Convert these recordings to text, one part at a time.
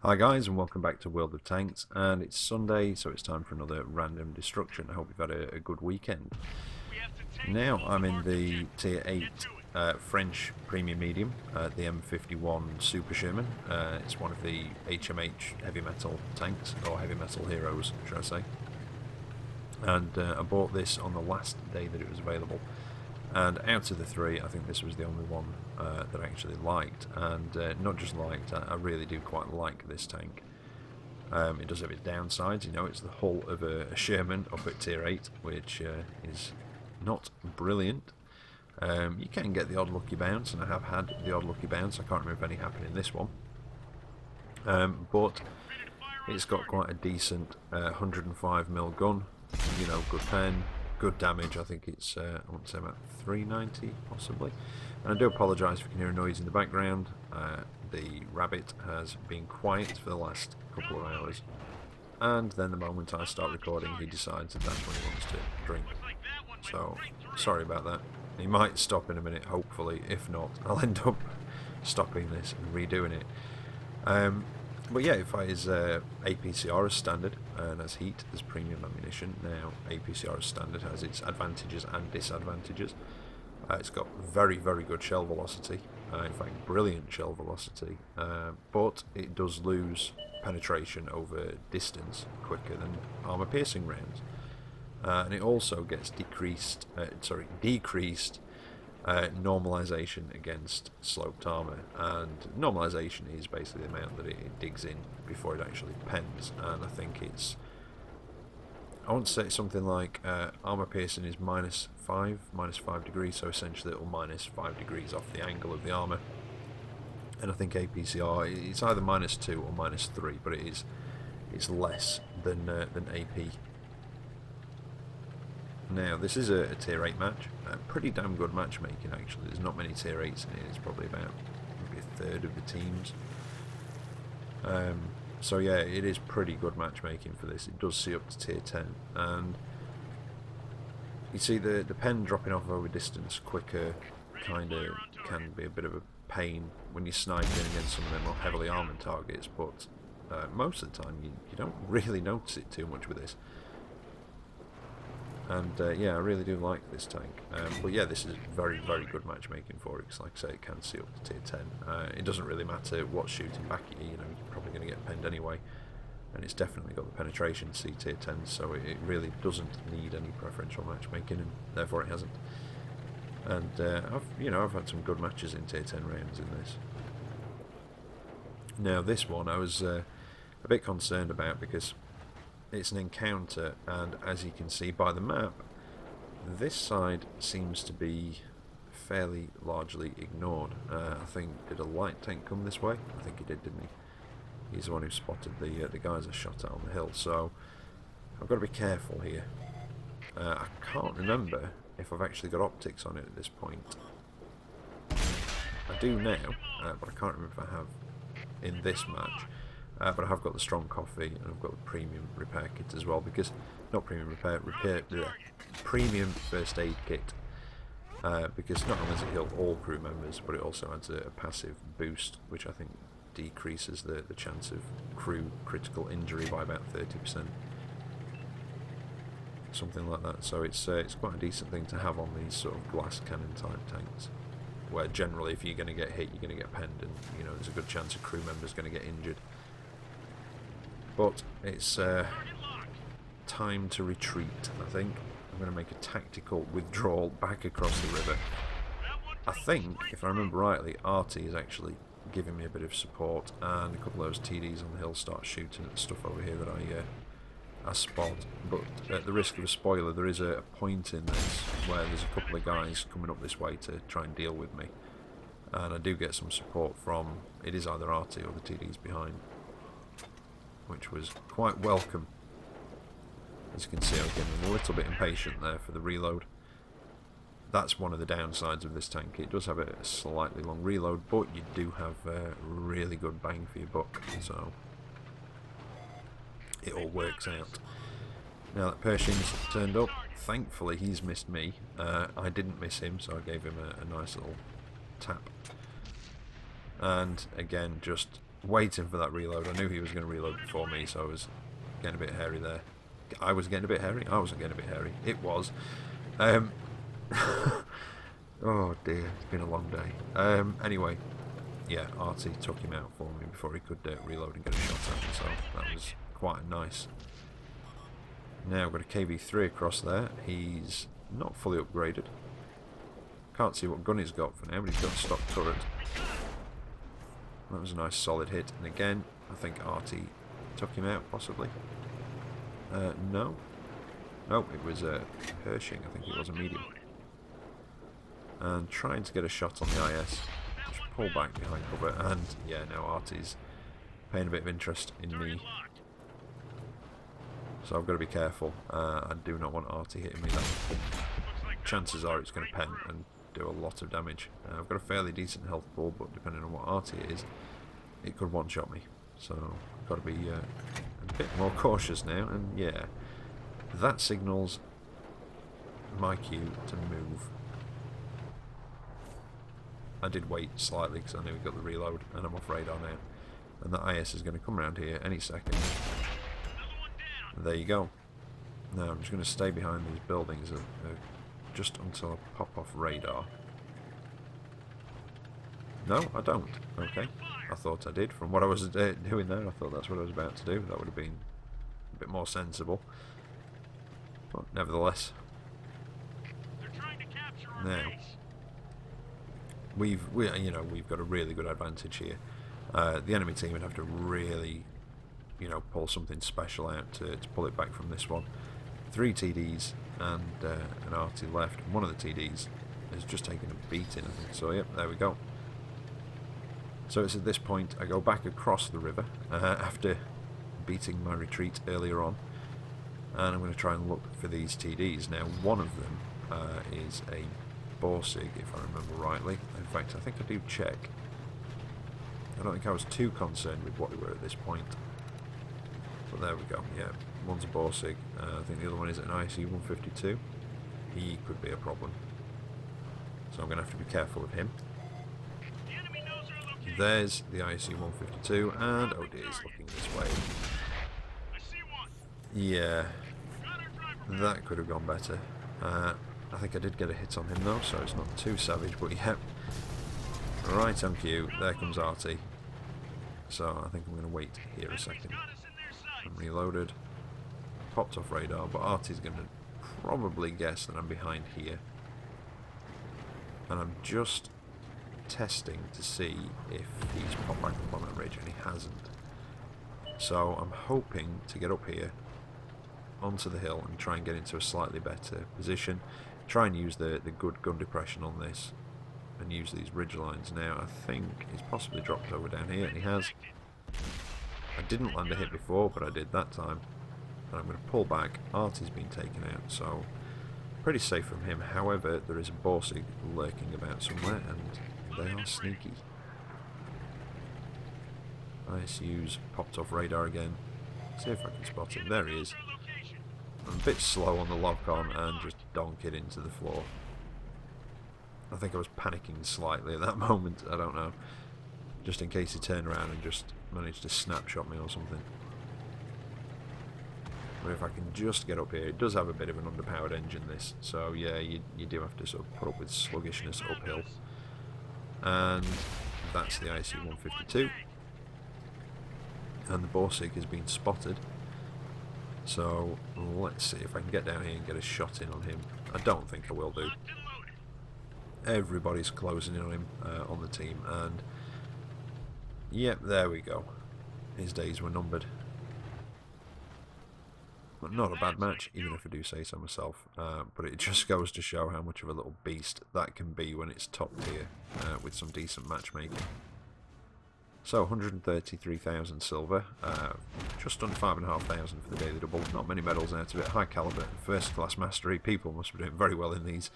Hi guys, and welcome back to World of Tanks, and it's Sunday, so it's time for another random destruction. I hope you've had a good weekend. Now I'm in the tier 8 French premium medium, the M51 Super Sherman. It's one of the HMH heavy metal tanks, or heavy metal heroes, should I say. And I bought this on the last day that it was available. And out of the three, I think this was the only one that I actually liked, and not just liked, I really do quite like this tank. It does have its downsides, you know, it's the hull of a Sherman up at tier 8, which is not brilliant. You can get the odd lucky bounce, and I have had the odd lucky bounce. I can't remember if any happened in this one. But it's got quite a decent 105mm gun, you know, good pen. Good damage. I think it's, I want to say about 390 possibly. And I do apologise if you can hear a noise in the background. The rabbit has been quiet for the last couple of hours, and then the moment I start recording he decides that that's when he wants to drink. So, sorry about that. He might stop in a minute, hopefully. If not, I'll end up stopping this and redoing it. But yeah, it fires APCR as standard, and as heat as premium ammunition. Now, APCR as standard has its advantages and disadvantages. It's got very, very good shell velocity, in fact, brilliant shell velocity, but it does lose penetration over distance quicker than armor-piercing rounds. And it also gets decreased normalization against sloped armor, and normalization is basically the amount that it digs in before it actually pens, and I think it's, I want to say something like armor piercing is minus 5 degrees, so essentially it will minus 5 degrees off the angle of the armor, and I think APCR, it's either minus 2 or minus 3, but it's less than AP. Now, this is a tier 8 match, pretty damn good matchmaking actually. There's not many tier 8s in here, it's probably about maybe a third of the teams. So yeah, it is pretty good matchmaking for this. It does see up to tier 10, and you see the pen dropping off over distance quicker kind of can be a bit of a pain when you're sniping against some of the more heavily armoured targets, but most of the time you don't really notice it too much with this. And yeah, I really do like this tank. But yeah, this is very, very good matchmaking for it, because like I say, it can see up to tier 10. It doesn't really matter what's shooting back at you, you know, you're probably going to get penned anyway. And it's definitely got the penetration to see tier 10, so it really doesn't need any preferential matchmaking, and therefore it hasn't. And I've had some good matches in tier 10 rounds in this. Now this one I was a bit concerned about, because it's an encounter, and as you can see by the map, this side seems to be fairly largely ignored. I think, did a light tank come this way? I think he did, didn't he? He's the one who spotted the guys I shot at on the hill, so I've got to be careful here. I can't remember if I've actually got optics on it at this point. I do now, but I can't remember if I have in this match. But I have got the strong coffee, and I've got the premium repair kit as well, because, not premium premium first aid kit, because not only does it heal all crew members, but it also adds a passive boost, which I think decreases the chance of crew critical injury by about 30%. Something like that, so it's quite a decent thing to have on these sort of glass cannon type tanks, where generally if you're going to get hit, you're going to get penned, and you know there's a good chance a crew member's going to get injured. But it's time to retreat, I think. I'm going to make a tactical withdrawal back across the river. I think, if I remember rightly, RT is actually giving me a bit of support, and a couple of those TDs on the hill start shooting at the stuff over here that I spot. But at the risk of a spoiler, there is a point in this where there's a couple of guys coming up this way to try and deal with me. And I do get some support from, it is either RT or the TDs behind, which was quite welcome. As you can see, I was getting a little bit impatient there for the reload. That's one of the downsides of this tank. It does have a slightly long reload, but you do have really good bang for your buck, so it all works out. Now that Pershing's turned up, thankfully he's missed me. I didn't miss him, so I gave him a nice little tap. And again, just waiting for that reload. I knew he was going to reload before me, so I was getting a bit hairy there. I was getting a bit hairy? I wasn't getting a bit hairy. It was. Oh dear, it's been a long day. Anyway, yeah, Artie took him out for me before he could reload and get a shot at me, so that was quite nice. Now I've got a KV-3 across there. He's not fully upgraded. Can't see what gun he's got for now, but he's got a stock turret. That was a nice solid hit, and again, I think Artie took him out, possibly. No. No, it was Hershing, I think it was a medium. And trying to get a shot on the IS. Just pull back behind cover, and yeah, now Artie's paying a bit of interest in me. So I've got to be careful. I do not want Artie hitting me. Chances are it's going to pen and do a lot of damage. I've got a fairly decent health pool, but depending on what Artie is, it could one-shot me. So I've got to be a bit more cautious now, and yeah, that signals my cue to move. I did wait slightly because I knew we got the reload, and I'm off radar now. And the IS is going to come around here any second. There you go. Now I'm just going to stay behind these buildings just until I pop off radar. No, I don't. Okay. I thought I did. From what I was doing there, I thought that's what I was about to do. That would have been a bit more sensible. But nevertheless. Now, we've got a really good advantage here. The enemy team would have to really, pull something special out to pull it back from this one. 3 TDs and an RT left. One of the TDs has just taken a beating, I think. So, yep, there we go. So it's at this point I go back across the river after beating my retreat earlier on, and I'm going to try and look for these TDs. Now, one of them is a Borsig, if I remember rightly. In fact, I think I do check. I don't think I was too concerned with what we were at this point. But there we go, yeah. One's a Borsig. I think the other one is an IC-152. He could be a problem. So I'm going to have to be careful of him. There's the IC-152, and oh dear, he's looking this way. Yeah, that could have gone better. I think I did get a hit on him though, so it's not too savage, but yeah. Right on cue, there comes Artie. So I think I'm going to wait here a second. I'm reloaded. Popped off radar, but Artie's going to probably guess that I'm behind here. And I'm just testing to see if he's popped back up on that ridge, and he hasn't. So I'm hoping to get up here onto the hill and try and get into a slightly better position. Try and use the good gun depression on this and use these ridge lines. Now I think he's possibly dropped over down here, and he has. I didn't land a hit before, but I did that time. And I'm going to pull back. Artie's been taken out, so pretty safe from him. However, there is a Borsig lurking about somewhere, and they are sneaky. ISU's popped off radar again. See if I can spot him. There he is. I'm a bit slow on the lock-on and just donk it into the floor. I think I was panicking slightly at that moment. I don't know. Just in case he turned around and just managed to snapshot me or something. But if I can just get up here, it does have a bit of an underpowered engine, this. So yeah, you do have to sort of put up with sluggishness uphill. And that's the IC-152. And the Borsig has been spotted. So let's see if I can get down here and get a shot in on him. I don't think I will do. Everybody's closing in on him on the team, and yep, there we go. His days were numbered. But not a bad match, even if I do say so myself. But it just goes to show how much of a little beast that can be when it's top tier with some decent matchmaking. So 133,000 silver, just under 5,500 for the daily double. Not many medals out of it. High caliber, first class mastery. People must be doing very well in these.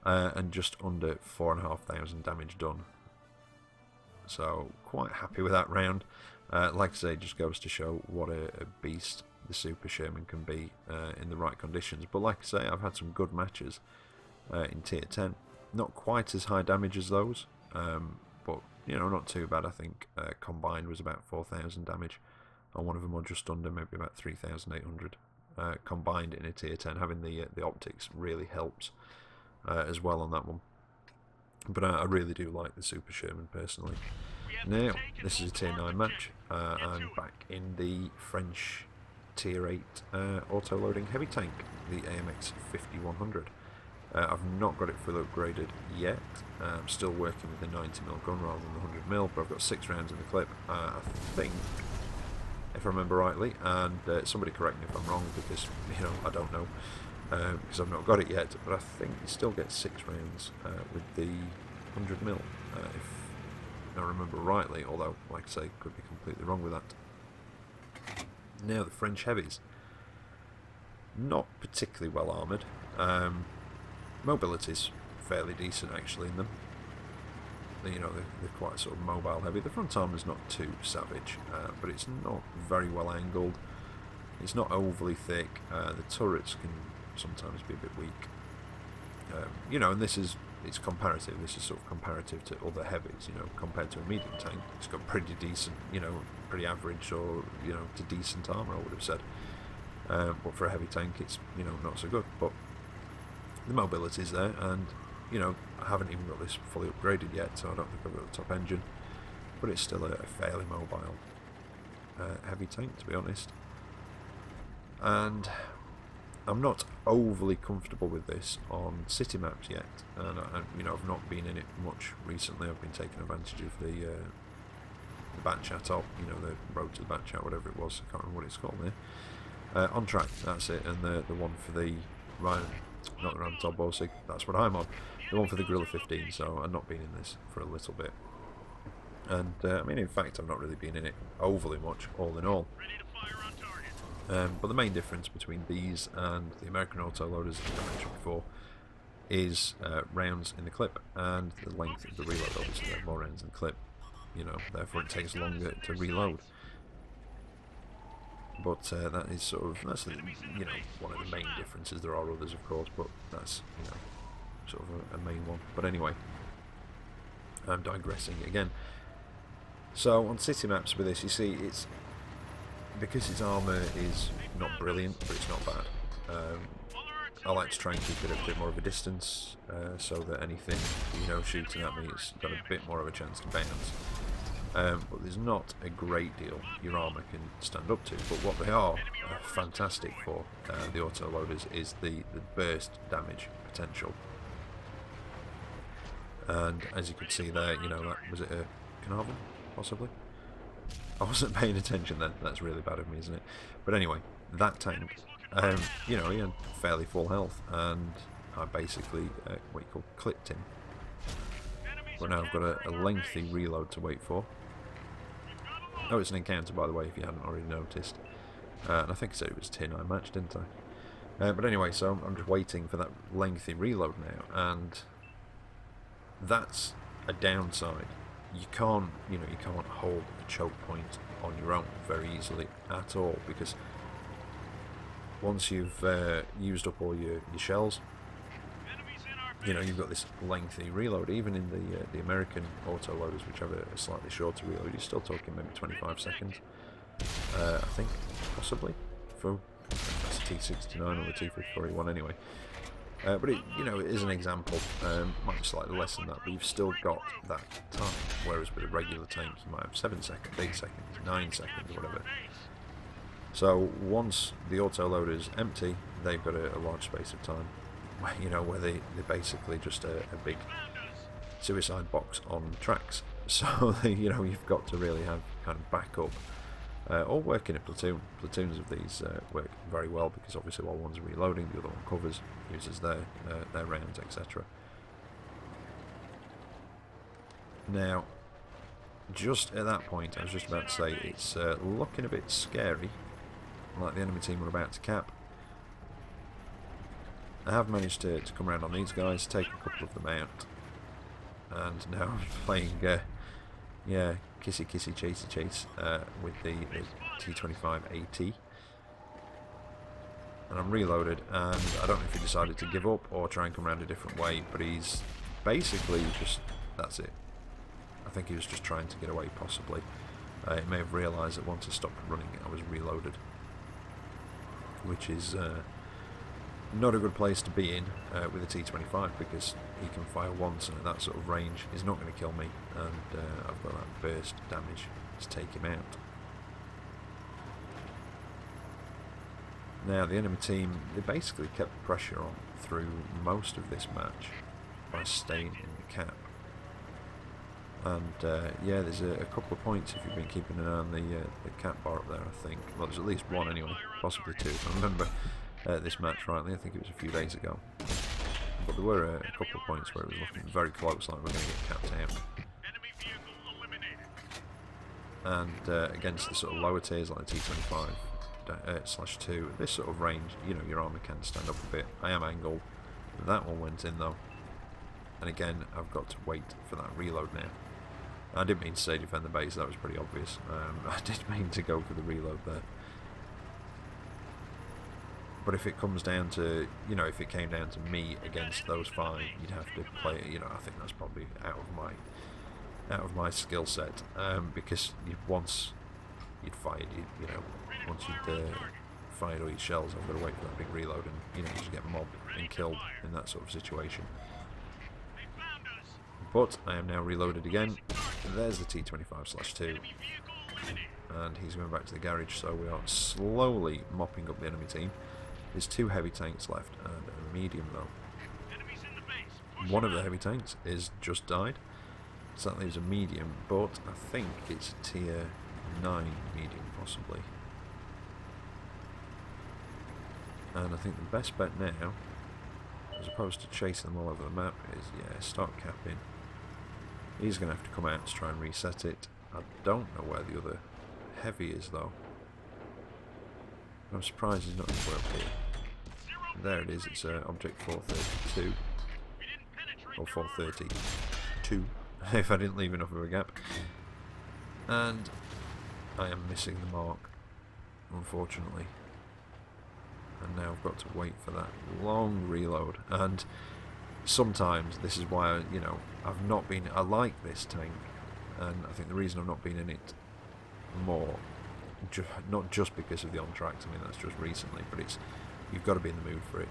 And just under 4,500 damage done. So quite happy with that round. Like I say, it just goes to show what a beast the Super Sherman can be in the right conditions. But like I say, I've had some good matches in tier 10. Not quite as high damage as those, but you know, not too bad. I think combined was about 4,000 damage on one of them, or just under, maybe about 3,800 combined in a tier 10. Having the optics really helps as well on that one. But I really do like the Super Sherman personally. Now, this is a tier 9 match. I'm back in the French tier 8 auto-loading heavy tank, the AMX 5100. I've not got it fully upgraded yet. I'm still working with the 90mm gun rather than the 100mm, but I've got 6 rounds in the clip, I think, if I remember rightly, and somebody correct me if I'm wrong, because, you know, I don't know, because I've not got it yet, but I think you still get 6 rounds with the 100mm, if I remember rightly, although, like I say, could be completely wrong with that. Now, the French heavies, not particularly well armoured. Mobility's fairly decent actually in them. You know, they're quite sort of mobile heavy. The front armour's not too savage, but it's not very well angled. It's not overly thick. The turrets can sometimes be a bit weak. You know, and it's comparative. This is sort of comparative to other heavies. You know, compared to a medium tank, it's got pretty decent, you know, pretty average, or you know, to decent armour, I would have said. But for a heavy tank, it's, you know, not so good. But the mobility's there, and you know, I haven't even got this fully upgraded yet, so I don't think I've got the top engine, but it's still a fairly mobile heavy tank, to be honest. And I'm not overly comfortable with this on city maps yet, and you know, I've not been in it much recently. I've been taking advantage of the Batchat op, you know, the road to the Batchat, whatever it was. I can't remember what it's called there. On track, that's it, and the one for the Ryan. Not the Ram Top Borsig, that's what I'm on. The one for the Gorilla 15, so I've not been in this for a little bit. And, I mean, in fact, I've not really been in it overly much, all in all. But the main difference between these and the American autoloaders, as I mentioned before, is rounds in the clip and the length of the reload. Obviously, there are more rounds in the clip, you know, therefore it takes longer to reload. But that is sort of, that's, you know, one of the main differences. There are others, of course, but that's, you know, sort of a main one. But anyway, I'm digressing again. So on city maps with this, you see, it's because its armour is not brilliant, but it's not bad. I like to try and keep it at a bit more of a distance, so that anything, you know, shooting at me, it's got a bit more of a chance to bounce. But there's not a great deal your armour can stand up to, but what they are fantastic for, the autoloaders, is the burst damage potential. And as you could see there, you know, that was it a Carnarvon, possibly? I wasn't paying attention then, that's really bad of me, isn't it? But anyway, that tank, you know, he had fairly full health, and I basically, what you call, clipped him. But now I've got a lengthy reload to wait for. Oh, it's an encounter, by the way, if you hadn't already noticed. And I think I said it was a tier 9 match, didn't I? But anyway, so I'm just waiting for that lengthy reload now, and that's a downside. You can't, you know, you can't hold a choke point on your own very easily at all, because once you've used up all your shells, you know, you've got this lengthy reload. Even in the American autoloaders, which have a slightly shorter reload, you're still talking maybe 25 seconds, I think, possibly, for that's the T69 or the T54E1 anyway. But it, you know, it is an example. Might be slightly less than that, but you've still got that time. Whereas with a regular tank, you might have 7 seconds, 8 seconds, 9 seconds, whatever. So once the autoloader's empty, they've got a large space of time. You know, where they're basically just a big suicide box on tracks. So you know, you've got to really have kind of backup, or work in a platoon. Platoons of these work very well, because obviously while one's reloading, the other one covers, uses their rounds, etc. Now, just at that point, I was just about to say, it's looking a bit scary, like the enemy team were about to cap. I have managed to come around on these guys, take a couple of them out, and now I'm playing, yeah, kissy chasey chase with the T25 AT, and I'm reloaded, and I don't know if he decided to give up or try and come around a different way, but he's basically just, that's it. I think he was just trying to get away, possibly. He may have realised that once I stopped running, I was reloaded, which is not a good place to be in with a T25, because he can fire once, and at that sort of range, he's not going to kill me, and I've got that burst damage to take him out. Now, the enemy team, they basically kept the pressure on through most of this match by staying in the cap. And yeah, there's a couple of points if you've been keeping an eye on the cap bar up there, I think. Well, there's at least one anyway, possibly two, if I remember this match rightly. I think it was a few days ago. But there were a couple of points where it was looking very close, like we're going to get capped out. And against the sort of lower tiers like the T25 /2, this sort of range, you know, your armour can stand up a bit. I am angled. That one went in though. And again, I've got to wait for that reload now. I didn't mean to say defend the base, that was pretty obvious. I did mean to go for the reload there. But if it comes down to, you know, if it came down to me against those five, you'd have to play it, you know, I think that's probably out of my skill set. Because once you'd fired, you know, once you'd fired all your shells, I've got to wait for that big reload, and, you know, you just get mobbed and killed in that sort of situation. But I am now reloaded again. There's the T25/2, and he's going back to the garage, so we are slowly mopping up the enemy team. There's 2 heavy tanks left and a medium though. One of the heavy tanks is just died, so that leaves a medium, but I think it's a tier 9 medium possibly. And I think the best bet now, as opposed to chasing them all over the map, is, yeah, start capping. He's going to have to come out to try and reset it. I don't know where the other heavy is though. I'm surprised he's not up here. There it is, it's object 432. Or 432, if I didn't leave enough of a gap. And I am missing the mark, unfortunately. And now I've got to wait for that long reload. And sometimes this is why, you know, I've not been... I like this tank, and I think the reason I've not been in it more, not just because of the on-tracks, I mean that's just recently, but it's, you've got to be in the mood for it.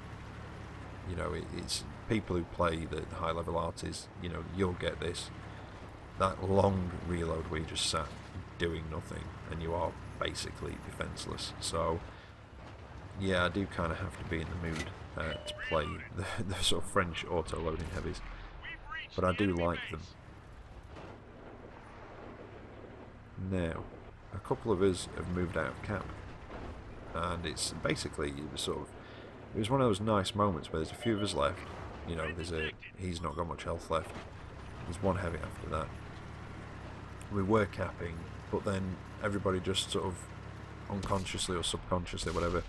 You know, it's people who play the high-level artists, you know, you'll get this. That long reload where you just sat doing nothing, and you are basically defenceless. So, yeah, I do kind of have to be in the mood to play the sort of French auto-loading heavies, but I do like them. Now, a couple of us have moved out of cap, and it's basically, it was one of those nice moments where there's a few of us left. You know, he's not got much health left. There's one heavy after that. We were capping, but then everybody just sort of unconsciously or subconsciously, whatever,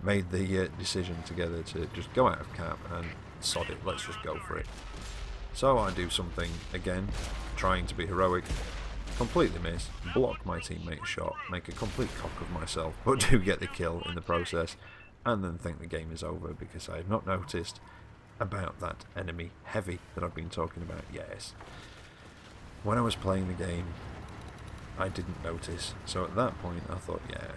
made the decision together to just go out of cap and sod it, let's just go for it. So I do something, again, trying to be heroic, completely miss, block my teammate's shot, make a complete cock of myself, but do get the kill in the process, and then think the game is over because I had not noticed about that enemy heavy that I've been talking about. Yes, when I was playing the game, I didn't notice, so at that point I thought, yeah,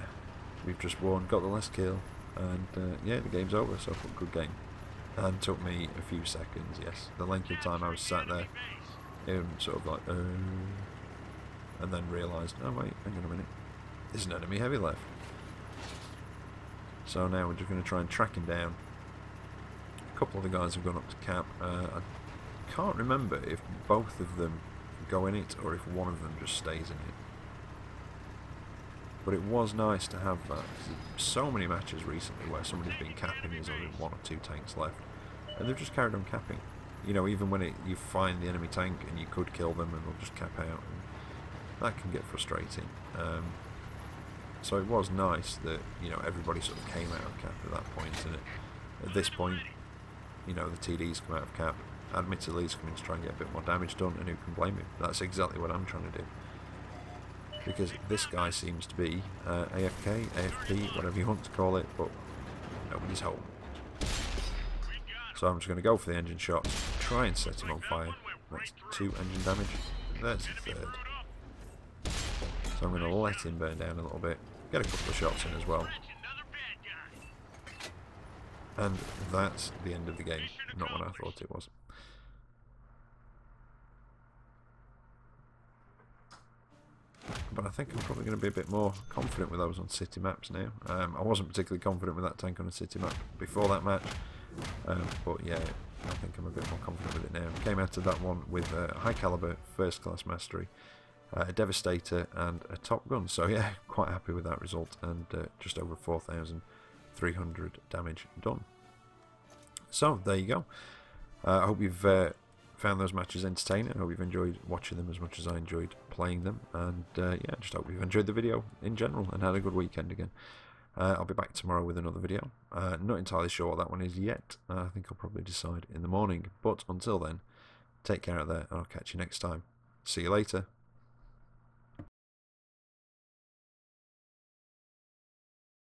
we've just won, got the last kill, and yeah, the game's over. So good game. And took me a few seconds, yes, the length of time I was sat there, sort of like, and then realised, oh wait, hang on a minute, there's an enemy heavy left. So now we're just going to try and track him down. A couple of the guys have gone up to cap. I can't remember if both of them go in it or if one of them just stays in it. But it was nice to have that. There's so many matches recently where somebody's been capping, there's only 1 or 2 tanks left, and they've just carried on capping. You know, even when you find the enemy tank and you could kill them and they'll just cap out, and that can get frustrating. So it was nice that, you know, everybody sort of came out of cap at that point, and at this point, you know, the TD's come out of cap. Admittedly, he's coming to try and get a bit more damage done, and who can blame him? That's exactly what I'm trying to do. Because this guy seems to be AFK, AFP, whatever you want to call it, but nobody's home. So I'm just going to go for the engine shot, try and set him on fire. That's 2 engine damage. There's the third. So I'm going to let him burn down a little bit. Get a couple of shots in as well. And that's the end of the game. Not what I thought it was. But I think I'm probably going to be a bit more confident with those on city maps now. I wasn't particularly confident with that tank on a city map before that match. But yeah, I think I'm a bit more confident with it now. Came out of that one with a high caliber, first class mastery, a devastator and a top gun. So yeah, quite happy with that result, and just over 4,300 damage done. So there you go. I hope you've found those matches entertaining. I hope you've enjoyed watching them as much as I enjoyed playing them, and yeah, just hope you've enjoyed the video in general and had a good weekend again. I'll be back tomorrow with another video. Not entirely sure what that one is yet. I think I'll probably decide in the morning, but until then, take care out there and I'll catch you next time. See you later.